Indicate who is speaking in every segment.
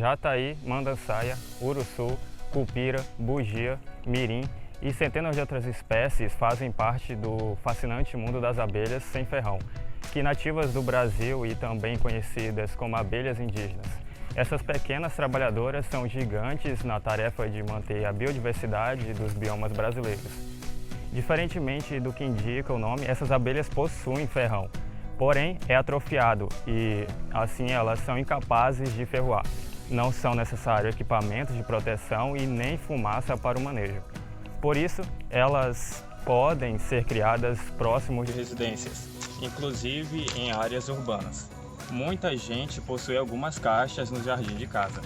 Speaker 1: jataí, mandançaia, uruçu, cupira, bugia, mirim e centenas de outras espécies fazem parte do fascinante mundo das abelhas sem ferrão, que nativas do Brasil e também conhecidas como abelhas indígenas. Essas pequenas trabalhadoras são gigantes na tarefa de manter a biodiversidade dos biomas brasileiros. Diferentemente do que indica o nome, essas abelhas possuem ferrão, porém é atrofiado e assim elas são incapazes de ferroar. Não são necessários equipamentos de proteção e nem fumaça para o manejo. Por isso, elas podem ser criadas próximos de residências, inclusive em áreas urbanas. Muita gente possui algumas caixas no jardim de casa.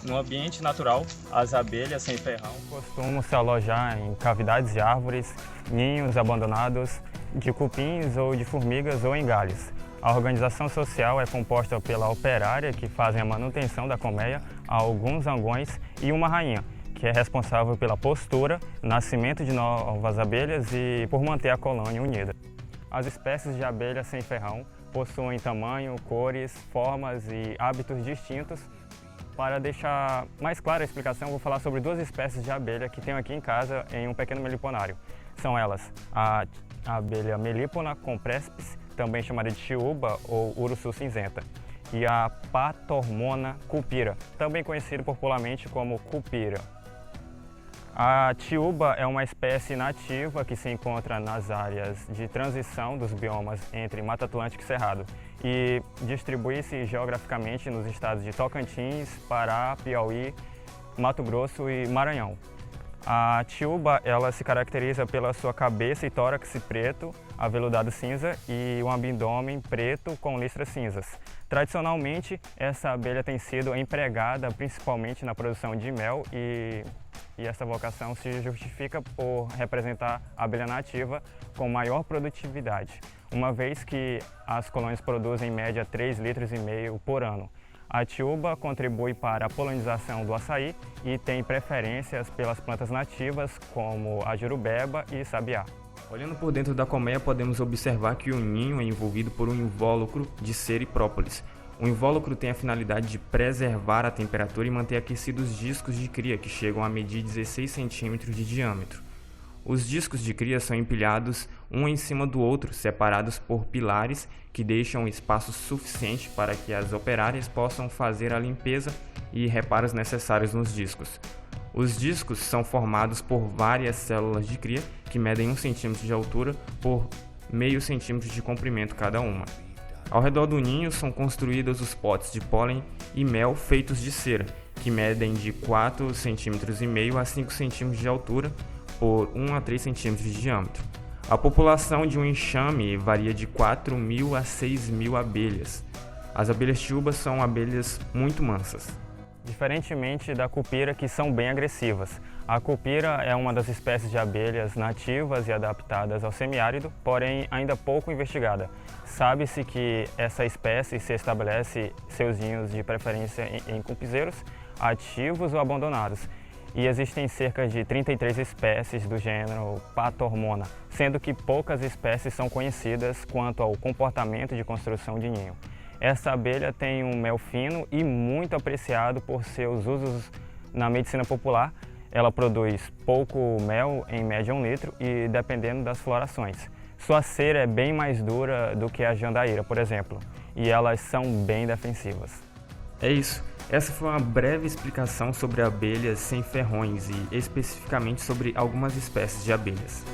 Speaker 1: No ambiente natural, as abelhas sem ferrão costumam se alojar em cavidades de árvores, ninhos abandonados, de cupins ou de formigas ou em galhos. A organização social é composta pela operária, que fazem a manutenção da colmeia, alguns zangões e uma rainha, que é responsável pela postura, nascimento de novas abelhas e por manter a colônia unida. As espécies de abelhas sem ferrão possuem tamanho, cores, formas e hábitos distintos. Para deixar mais clara a explicação, vou falar sobre duas espécies de abelha que tenho aqui em casa em um pequeno meliponário. São elas a abelha Melipona comprespis, também chamada de tiúba ou uruçu cinzenta, e a Patormona cupira, também conhecida popularmente como cupira. A tiúba é uma espécie nativa que se encontra nas áreas de transição dos biomas entre Mata Atlântica e Cerrado e distribui-se geograficamente nos estados de Tocantins, Pará, Piauí, Mato Grosso e Maranhão. A tiúba ela se caracteriza pela sua cabeça e tórax preto, aveludado cinza e um abdômen preto com listras cinzas. Tradicionalmente, essa abelha tem sido empregada principalmente na produção de mel e essa vocação se justifica por representar a abelha nativa com maior produtividade, uma vez que as colônias produzem em média 3,5 litros por ano. A tiúba contribui para a polinização do açaí e tem preferências pelas plantas nativas como a jurubeba e sabiá.
Speaker 2: Olhando por dentro da colmeia, podemos observar que o ninho é envolvido por um invólucro de cera e própolis. O invólucro tem a finalidade de preservar a temperatura e manter aquecidos os discos de cria, que chegam a medir 16 centímetros de diâmetro. Os discos de cria são empilhados um em cima do outro, separados por pilares que deixam espaço suficiente para que as operárias possam fazer a limpeza e reparos necessários nos discos. Os discos são formados por várias células de cria que medem 1 centímetro de altura por meio centímetro de comprimento cada uma. Ao redor do ninho são construídos os potes de pólen e mel feitos de cera, que medem de 4,5 centímetros a 5 centímetros de altura por 1 a 3 centímetros de diâmetro. A população de um enxame varia de 4.000 a 6.000 abelhas. As abelhas tiúbas são abelhas muito mansas.
Speaker 1: Diferentemente da cupira, que são bem agressivas. A cupira é uma das espécies de abelhas nativas e adaptadas ao semiárido, porém ainda pouco investigada. Sabe-se que essa espécie se estabelece seus ninhos de preferência em cupizeiros, ativos ou abandonados. E existem cerca de 33 espécies do gênero Patormona, sendo que poucas espécies são conhecidas quanto ao comportamento de construção de ninho. Essa abelha tem um mel fino e muito apreciado por seus usos na medicina popular. Ela produz pouco mel, em média 1 litro, e dependendo das florações. Sua cera é bem mais dura do que a jandaíra, por exemplo, e elas são bem defensivas.
Speaker 2: É isso. Essa foi uma breve explicação sobre abelhas sem ferrões e especificamente sobre algumas espécies de abelhas.